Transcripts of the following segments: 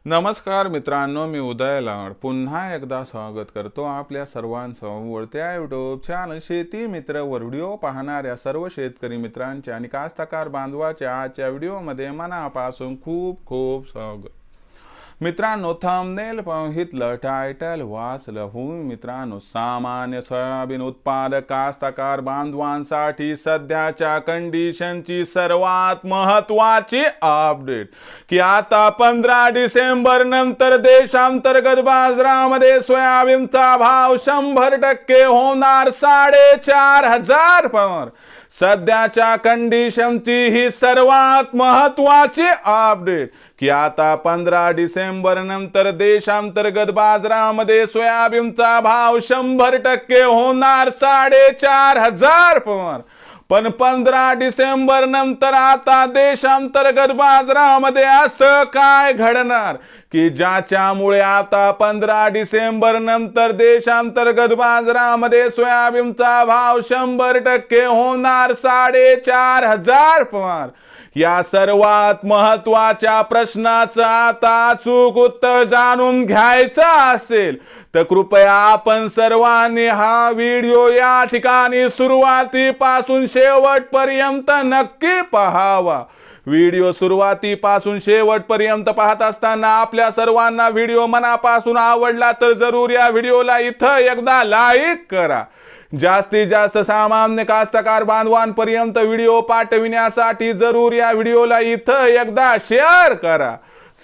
नमस्कार मित्रांनो, मी उदय लाड पुन्हा एकदा स्वागत करतो आपल्या सर्वांचं वळत्या यूट्यूब चॅनल शेती मित्र वर व्हिडिओ पाहणाऱ्या सर्व शेतकरी मित्रांचे आणि कास्तकार बांधवाच्या आजच्या व्हिडिओमध्ये मनापासून खूप खूप स्वागत। मित्रांनो, थंबनेल पाहितलं, टायटल वाचलं हो मित्रांनो, सामान्य सोयाबीन उत्पादक कास्तकार बांधवांसाठी सध्याच्या कंडिशनची सर्वात महत्त्वाची अपडेट की आता 15 डिसेंबर नंतर देशांतर्गत बाजारामध्ये सोयाबीनचा भाव 100% होणार 4,500 पर। सध्याच्या कंडिशनची ही सर्वात महत्त्वाची अपडेट की आता 15 डिसेंबर नंतर देशांतर्गत बाजारामध्ये सोयाबीनचा भाव 100% होणार 4,500 पर। पण 15 डिसेंबर नंतर आता देशांतर्गत बाजारामध्ये असं काय घडणार की ज्याच्यामुळे आता 15 डिसेंबर नंतर देशांतर्गत बाजारामध्ये सोयाबीनचा भाव 100% होणार 4,500 पर। या सर्वात महत्त्वाच्या प्रश्नाचं आता अचूक उत्तर जाणून घ्यायचं असेल तर कृपया आपण सर्वांनी हा व्हिडिओ या ठिकाणी सुरुवातीपासून शेवटपर्यंत नक्की पाहावा। व्हिडिओ सुरुवातीपासून शेवटपर्यंत पाहत असताना आपल्या सर्वांना व्हिडिओ मनापासून आवडला तर जरूर या व्हिडिओला इथं एकदा लाईक करा। जास्तीत जास्त सामान्य कास्तकार बांधवांपर्यंत व्हिडिओ पाठविण्यासाठी जरूर या व्हिडिओला इथं एकदा शेअर करा।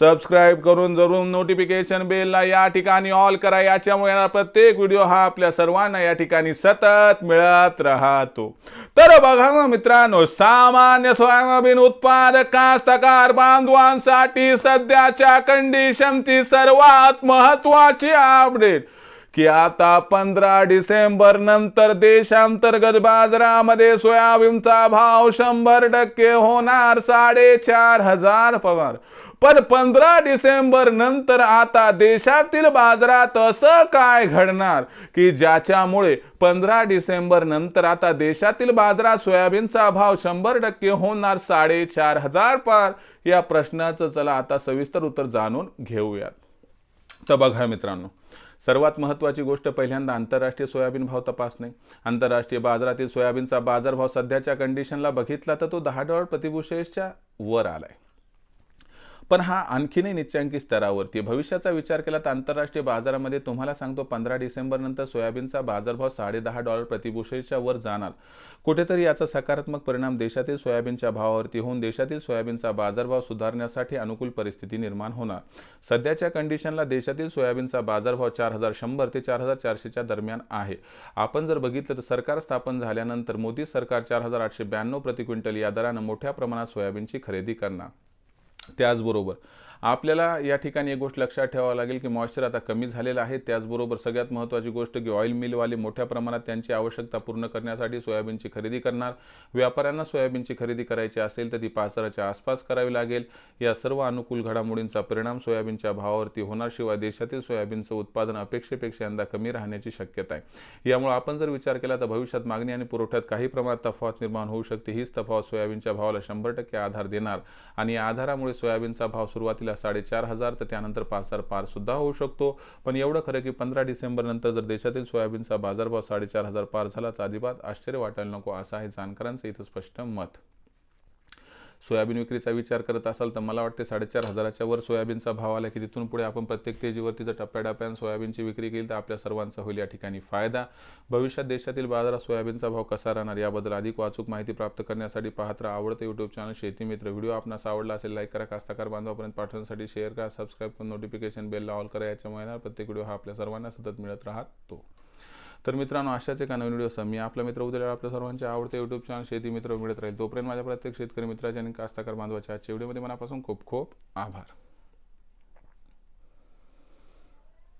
सबस्क्राइब करून जरूर नोटिफिकेशन बेलला या ठिकाणी ऑल करा, याच्यामुळे प्रत्येक व्हिडिओ हा आपल्या सर्वांना या ठिकाणी सतत मिळत राहतो। तर बघा मित्रांनो, सामान्य सोयाबीन उत्पादक कास्तकार बांधवांसाठी सध्याच्या कंडिशनची सर्वात महत्त्वाची अपडेट की आता 15 डिसेंबर नंतर देशांतर्गत बाजारामध्ये सोयाबीनचा भाव 100% होणार 4,500 पर। पण 15 डिसेंबर नंतर आता देशातील बाजारात असं काय घडणार की ज्याच्यामुळे 15 डिसेंबर नंतर आता देशातील बाजारात सोयाबीनचा भाव 100% होणार 4,500 पर। या प्रश्नाचं चला आता सविस्तर उत्तर जाणून घेऊयात। तर बघा मित्रांनो, सर्वात महत्त्वाची गोष्ट पहिल्यांदा आंतरराष्ट्रीय सोयाबीन भाव तपासणे। आंतरराष्ट्रीय बाजारातील सोयाबीनचा बाजारभाव सध्याच्या कंडिशनला बघितला तर तो $10 प्रतिबुशेलच्या वर आलाय, पण हा आणखीनही निच्चांकी स्तरावरती। भविष्याचा विचार केला तर आंतरराष्ट्रीय बाजारामध्ये तुम्हाला सांगतो 15 डिसेंबर नंतर सोयाबीनचा बाजारभाव $10.5 प्रतिबुशेलच्या वर जाणार। कुठेतरी याचा सकारात्मक परिणाम देशातील सोयाबीनच्या भावावरती होऊन देशातील सोयाबीनचा बाजारभाव सुधारण्यासाठी अनुकूल परिस्थिती निर्माण होणार। सध्याच्या कंडिशनला देशातील सोयाबीनचा बाजारभाव 4,100 ते 4,400 दरम्यान आहे। आपण जर बघितलं तर सरकार स्थापन झाल्यानंतर मोदी सरकार 4,892 प्रति क्विंटल या दराने मोठ्या प्रमाणात सोयाबीनची खरेदी करणार। त्याचबरोबर आपल्याला या ठिकाणी एक गोष्ट लक्षात ठेवावी लागेल की मॉइश्चर आता कमी झालेला आहे। त्याचबरोबर सगळ्यात महत्त्वाची गोष्ट की ऑइल मिलवाले मोठ्या प्रमाणात त्यांची आवश्यकता पूर्ण करण्यासाठी सोयाबीनची खरेदी करणार। व्यापाऱ्यांना सोयाबीनची खरेदी करायची असेल तर ती 5,000च्या आसपास करावी लागेल। या सर्व अनुकूल घडामोडींचा परिणाम सोयाबीनच्या भावावरती होणार। शिवाय देशातील सोयाबीनचं उत्पादन अपेक्षेपेक्षा यंदा कमी राहण्याची शक्यता आहे। यामुळे आपण जर विचार केला तर भविष्यात मागणी आणि पुरवठ्यात काही प्रमाणात तफावत निर्माण होऊ शकते। हीच तफावत सोयाबीनच्या भावाला 100% आधार देणार आणि या आधारामुळे सोयाबीनचा भाव सुरुवातीला 4,500 तर त्यानंतर 5,000 पार सुद्धा होऊ शकतो। पण एवढं खरं की 15 डिसेंबर नंतर जर देशातील सोयाबीनचा बाजारभाव 4,500 पार झाला तर अजिबात आश्चर्य वाटायला नको, असं आहे जाणकारांचं इथं स्पष्ट मत। सोयाबीन विक्रीचा विचार करत असाल तर मला वाटते 4,500च्या वर सोयाबीनचा भाव आला की तिथून पुढे आपण प्रत्येक तेजीवरती जर टप्प्याटप्प्याने सोयाबीनची विक्री केली तर आपल्या सर्वांचा होईल या ठिकाणी फायदा। भविष्यात देशातील बाजारात सोयाबीनचा भाव कसा राहणार याबद्दल अधिक अचूक माहिती प्राप्त करण्यासाठी पाहत राहा आवडते यूट्यूब चॅनल शेती मित्र। व्हिडिओ आपणास आवडला असेल लाईक करा, कास्तकार बांधवापर्यंत पाठवण्यासाठी शेअर करा, सबस्क्राइब करून नोटिफिकेशन बेलला ऑल करा, याच्यामुळे प्रत्येक व्हिडिओ हा आपल्या सर्वांना सतत मिळत राहतो। तर मित्रांनो, अशाच एका नवीन व्हिडिओ मी आपला मित्र उद्या आपल्या सर्वांचे आवडते यूट्यूब चॅनल शेती मित्र मिळत राहील। तोपर्यंत माझ्या प्रत्येक शेतकरी मित्राच्या आणि कास्तकार बांधवाच्या आजच्या व्हिडिओमध्ये मनापासून खूप खूप आभार।